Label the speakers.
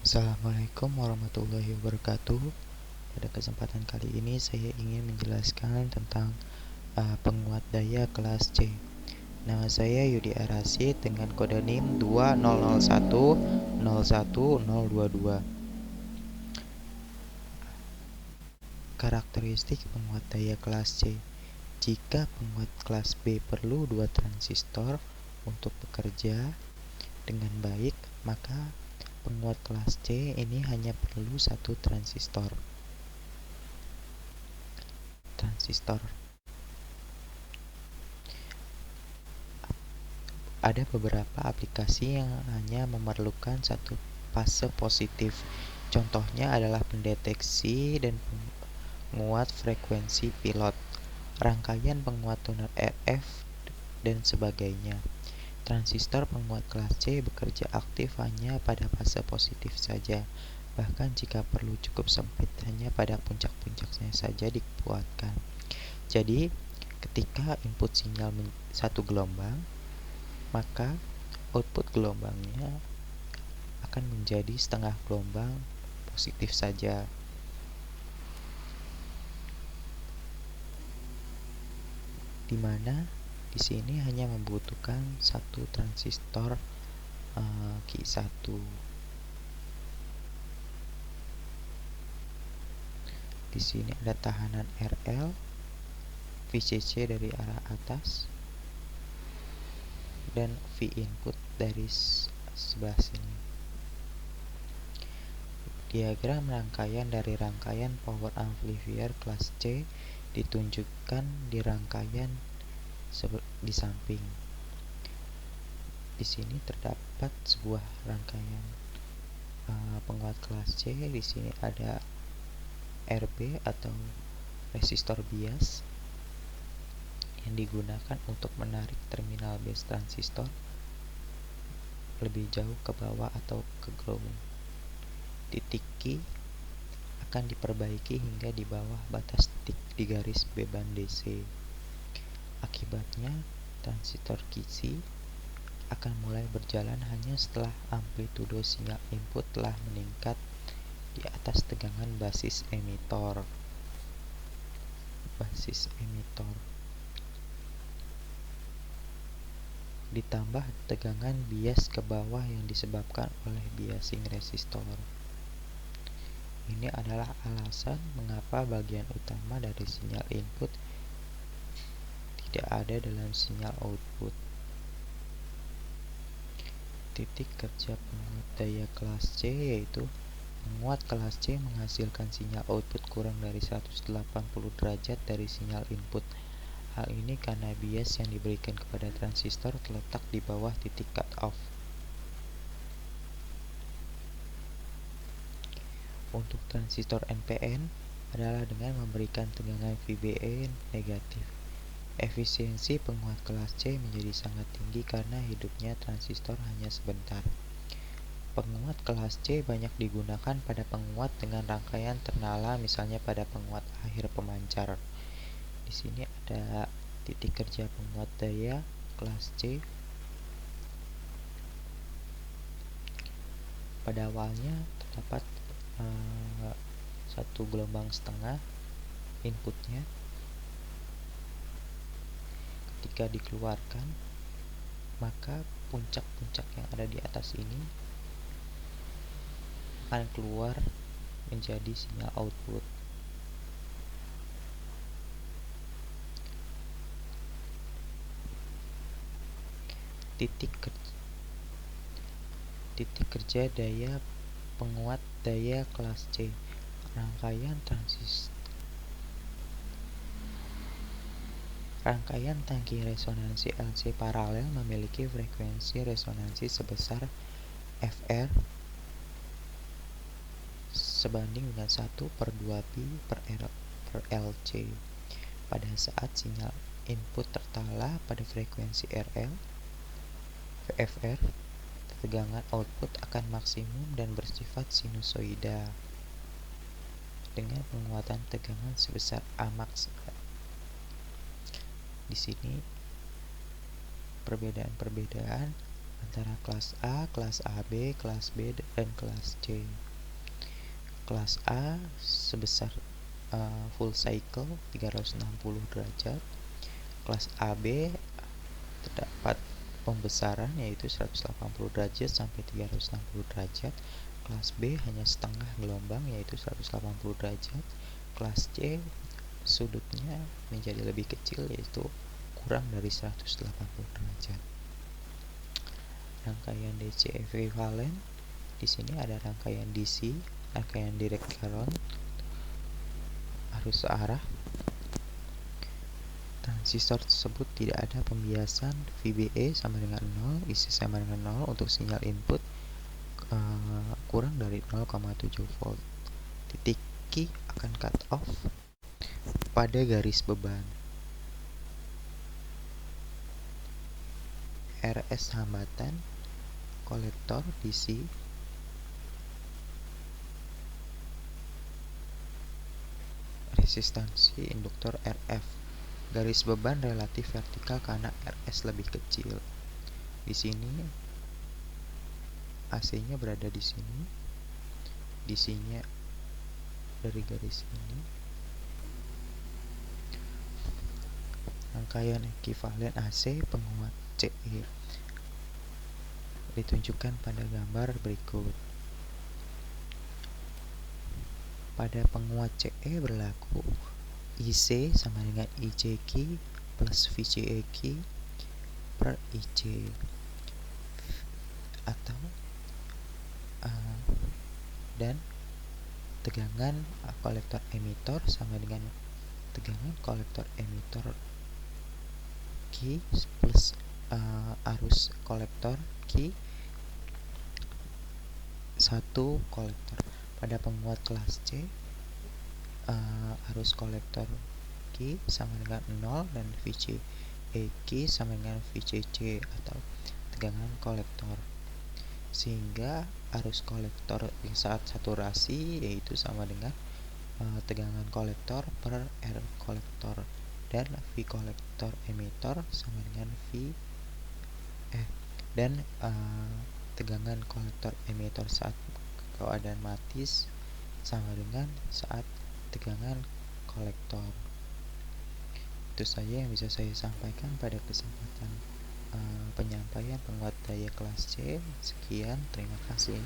Speaker 1: Assalamualaikum warahmatullahi wabarakatuh. Pada kesempatan kali ini saya ingin menjelaskan tentang penguat daya kelas C. Nama saya Yudi Arasi dengan kode NIM 200101022. Karakteristik penguat daya kelas C. Jika penguat kelas B perlu 2 transistor untuk bekerja dengan baik, maka penguat kelas C ini hanya perlu 1 transistor. Ada beberapa aplikasi yang hanya memerlukan 1 fase positif. Contohnya adalah pendeteksi dan penguat frekuensi pilot, rangkaian penguat tuner RF, dan sebagainya. Transistor penguat kelas C bekerja aktif hanya pada fase positif saja. Bahkan jika perlu cukup sempit, hanya pada puncak-puncaknya saja dikuatkan. Jadi, ketika input sinyal 1 gelombang, maka output gelombangnya akan menjadi setengah gelombang positif saja. Dimana di sini hanya membutuhkan 1 transistor Q1. Di sini ada tahanan RL, VCC dari arah atas, dan V input dari sebelah sini. Diagram rangkaian dari rangkaian power amplifier kelas C ditunjukkan di rangkaian di samping. Di sini terdapat sebuah rangkaian penguat kelas C. Di sini ada RB atau resistor bias yang digunakan untuk menarik terminal base transistor lebih jauh ke bawah atau ke ground. Titik Q akan diperbaiki hingga di bawah batas titik di garis beban DC. Akibatnya, transistor QC akan mulai berjalan hanya setelah amplitudo sinyal input telah meningkat di atas tegangan basis emitor. Ditambah tegangan bias ke bawah yang disebabkan oleh biasing resistor. Ini adalah alasan mengapa bagian utama dari sinyal input tidak ada dalam sinyal output. Titik kerja penguat daya kelas C yaitu penguat kelas C menghasilkan sinyal output kurang dari 180 derajat dari sinyal input. Hal ini karena bias yang diberikan kepada transistor terletak di bawah titik cut-off. Untuk transistor NPN adalah dengan memberikan tegangan VBE negatif. Efisiensi penguat kelas C menjadi sangat tinggi karena hidupnya transistor hanya sebentar. Penguat kelas C banyak digunakan pada penguat dengan rangkaian ternala, misalnya pada penguat akhir pemancar. Di sini ada titik kerja penguat daya kelas C. Pada awalnya terdapat 1 gelombang setengah inputnya. Ketika dikeluarkan, maka puncak-puncak yang ada di atas ini akan keluar menjadi sinyal output. Titik kerja daya penguat daya kelas C. Rangkaian tangki resonansi LC paralel memiliki frekuensi resonansi sebesar Fr sebanding dengan 1/2π/LC. Pada saat sinyal input tertala pada frekuensi RL, VFR, tegangan output akan maksimum dan bersifat sinusoida dengan penguatan tegangan sebesar Amax. Di sini perbedaan antara kelas A, kelas AB, kelas B, dan kelas C. Kelas A sebesar full cycle 360 derajat. Kelas AB terdapat pembesaran yaitu 180 derajat sampai 360 derajat. Kelas B hanya setengah gelombang yaitu 180 derajat. Kelas C sudutnya menjadi lebih kecil yaitu kurang dari 180 derajat. Rangkaian DC ekuivalen, di sini ada rangkaian DC, rangkaian direct current, arus searah. Transistor tersebut tidak ada pembiasan, VBE sama dengan 0, isi sama dengan 0 untuk sinyal input kurang dari 0,7 volt. Titik Q akan cut off pada garis beban. RS hambatan kolektor DC, resistansi induktor RF. Garis beban relatif vertikal karena RS lebih kecil. Di sini AC-nya berada di sini, DC-nya dari garis ini. Rangkaian ekuivalen AC penguat CE ditunjukkan pada gambar berikut. Pada penguat CE berlaku IC sama dengan ICQ plus VCEQ per IC, atau dan tegangan kolektor emitor sama dengan tegangan kolektor emitor Q plus arus kolektor Q satu kolektor. Pada penguat kelas C arus kolektor Q sama dengan 0 dan VCEQ sama dengan VCC atau tegangan kolektor, sehingga arus kolektor yang saat saturasi yaitu sama dengan tegangan kolektor per R kolektor, dan V kolektor emitor sama dengan dan tegangan kolektor emitor saat keadaan mati sama dengan saat tegangan kolektor. Itu saja yang bisa saya sampaikan pada kesempatan penyampaian penguat daya kelas C. Sekian, terima kasih.